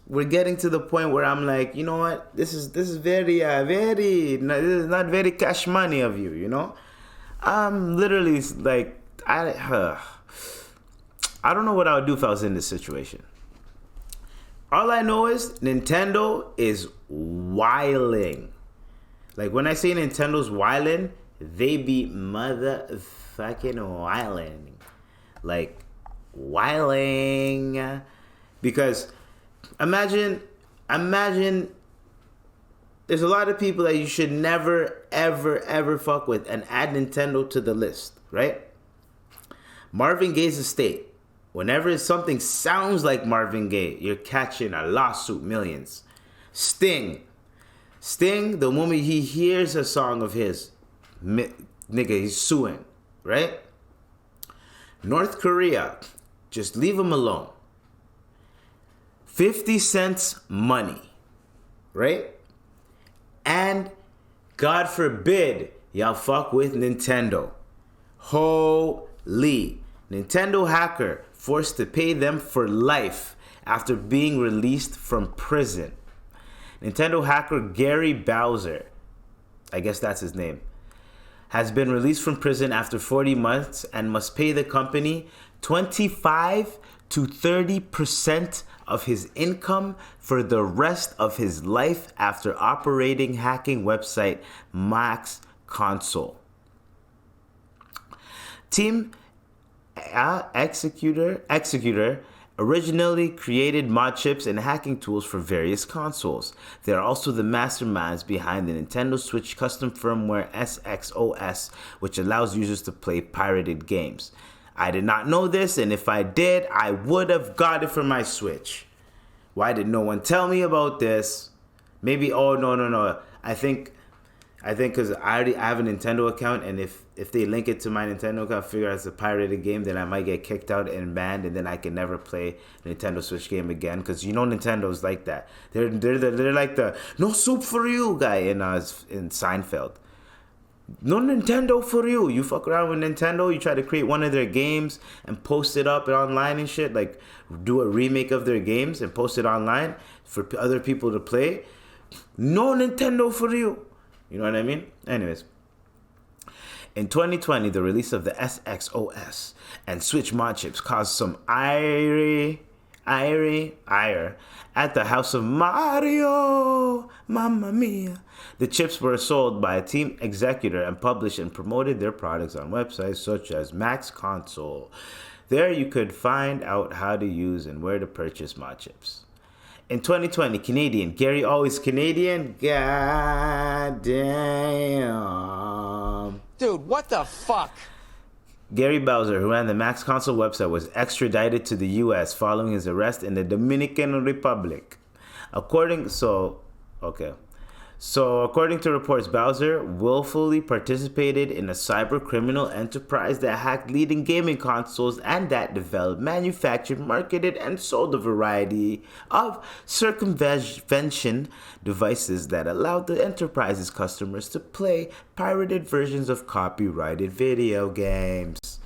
we're getting to the point where I'm like, you know what? This is very this is not very cash money of you. You know, I'm literally like I don't know what I would do if I was in this situation. All I know is Nintendo is wilding. Like when I say Nintendo's wilding, they be motherfucking wilding. Like wilding. Because imagine there's a lot of people that you should never, ever fuck with and add Nintendo to the list, right? Marvin Gaye's estate. Whenever something sounds like Marvin Gaye, you're catching a lawsuit, millions. Sting, the moment he hears a song of his, nigga, he's suing, right? North Korea, just leave him alone. 50 cents money, right? And God forbid y'all fuck with Nintendo. Holy. Nintendo hacker forced to pay them for life after being released from prison. Nintendo hacker Gary Bowser, I guess that's his name, has been released from prison after 40 months and must pay the company 25 to 30% of his income for the rest of his life after operating hacking website Max Console. Team Executor originally created mod chips and hacking tools for various consoles. They are also the masterminds behind the Nintendo Switch custom firmware SXOS, which allows users to play pirated games. I did not know this, and if I did, I would have got it for my Switch. Why did no one tell me about this? Maybe, no. I think because I have a Nintendo account, and if they link it to my Nintendo account, figure out it's a pirated game, then I might get kicked out and banned, and then I can never play a Nintendo Switch game again. Because you know Nintendo's like that. They're like the no soup for you guy in Seinfeld. No Nintendo for you. You fuck around with Nintendo, you try to create one of their games and post it up online and shit, like do a remake of their games and post it online for other people to play. No Nintendo for you. You know what I mean? Anyways. In 2020, the release of the SXOS and Switch mod chips caused some ire at the house of Mario. Mamma mia. The chips were sold by a team executor and published and promoted their products on websites such as Max Console. There you could find out how to use and where to purchase mod chips. In 2020, Canadian, Gary always Canadian, god damn. Dude, what the fuck? Gary Bowser, who ran the Max Console website, was extradited to the U.S. following his arrest in the Dominican Republic. According to reports, Bowser willfully participated in a cyber criminal enterprise that hacked leading gaming consoles and that developed, manufactured, marketed, and sold a variety of circumvention devices that allowed the enterprise's customers to play pirated versions of copyrighted video games.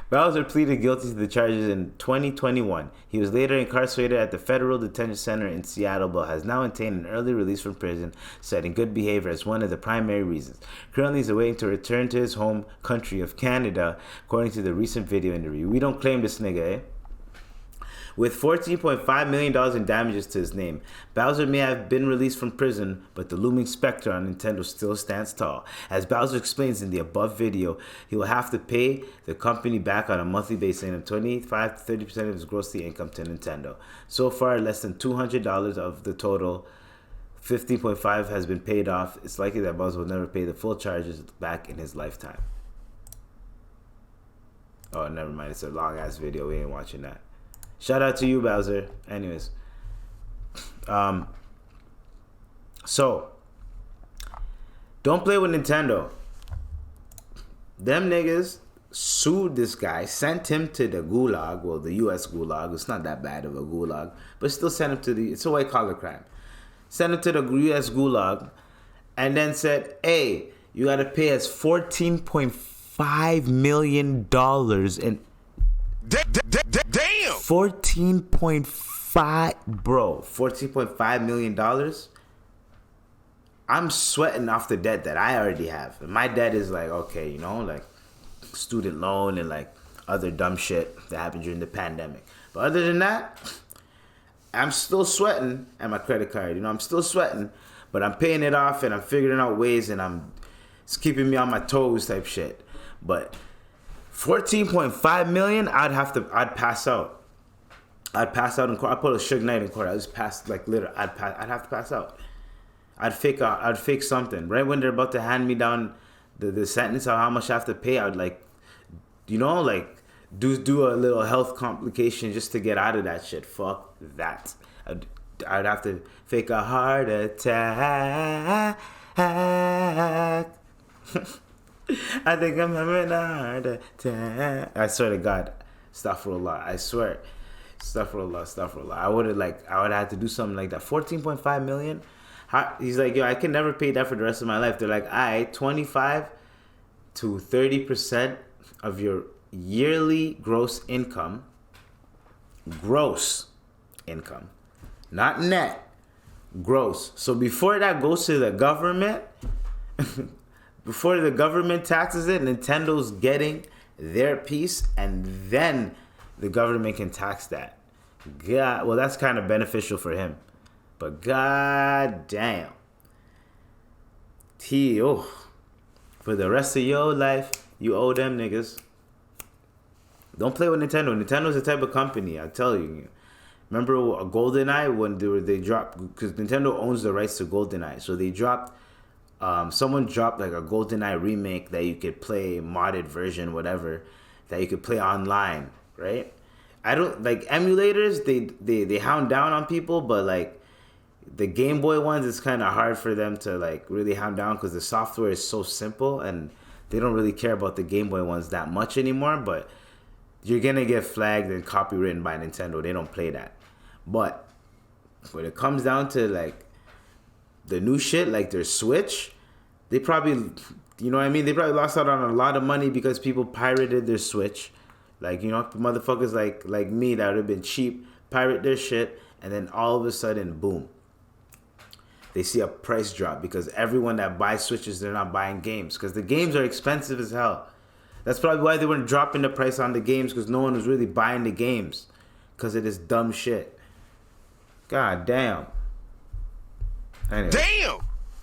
Bowser pleaded guilty to the charges in 2021. He was later incarcerated at the Federal Detention Center in Seattle, but has now obtained an early release from prison, citing good behavior as one of the primary reasons. Currently, he's awaiting to return to his home country of Canada, according to the recent video interview. We don't claim this nigga, eh? With $14.5 million in damages to his name, Bowser may have been released from prison, but the looming specter on Nintendo still stands tall. As Bowser explains in the above video, he will have to pay the company back on a monthly basis of 25 to 30% of his gross income to Nintendo. So far, less than $200 of the total $15.5 has been paid off. It's likely that Bowser will never pay the full charges back in his lifetime. Oh, never mind. It's a long-ass video. We ain't watching that. Shout out to you, Bowser. Anyways. So, don't play with Nintendo. Them niggas sued this guy, sent him to the gulag. Well, the U.S. gulag. It's not that bad of a gulag. But still sent him to it's a white-collar crime. Sent him to the U.S. gulag. And then said, hey, you got to pay us $14.5 million in... Damn! $14.5 million. I'm sweating off the debt that I already have. And my debt is like, okay, you know, like student loan and like other dumb shit that happened during the pandemic. But other than that, I'm still sweating at my credit card. You know, I'm still sweating, but I'm paying it off and I'm figuring out ways and it's keeping me on my toes type shit. But 14.5 million, I'd pass out. I'd pass out in court. I put a Suge Knight in court. I just passed, like, literally, I'd have to pass out. I'd fake something. Right when they're about to hand me down the sentence of how much I have to pay, I'd, like, you know, like, do a little health complication just to get out of that shit. Fuck that. I'd have to fake a heart attack. I think I'm having a heart attack. I swear to God. Astaghfirullah. I swear. Astaghfirullah. I would have had to do something like that. 14.5 million? He's like, yo, I can never pay that for the rest of my life. They're like, 25 to 30% of your yearly gross income, not net, gross. So before that goes to the government, before the government taxes it, Nintendo's getting their piece, and then the government can tax that. God, well, that's kind of beneficial for him, but god damn, for the rest of your life, you owe them niggas. Don't play with Nintendo. Nintendo's the type of company, I tell you. Remember GoldenEye when they dropped, because Nintendo owns the rights to GoldenEye, so they dropped. Someone dropped like a GoldenEye remake that you could play, modded version, whatever, that you could play online, right? I don't like emulators. They hound down on people, but like the Game Boy ones, it's kind of hard for them to like really hound down because the software is so simple and they don't really care about the Game Boy ones that much anymore. But you're gonna get flagged and copywritten by Nintendo. They don't play that. But when it comes down to like the new shit, like their Switch, they probably, you know what I mean? They probably lost out on a lot of money because people pirated their Switch. Like, you know, motherfuckers like me that would have been cheap, pirate their shit, and then all of a sudden, boom. They see a price drop because everyone that buys Switches, they're not buying games because the games are expensive as hell. That's probably why they weren't dropping the price on the games, because no one was really buying the games because of this dumb shit. God damn. Anyway. Damn!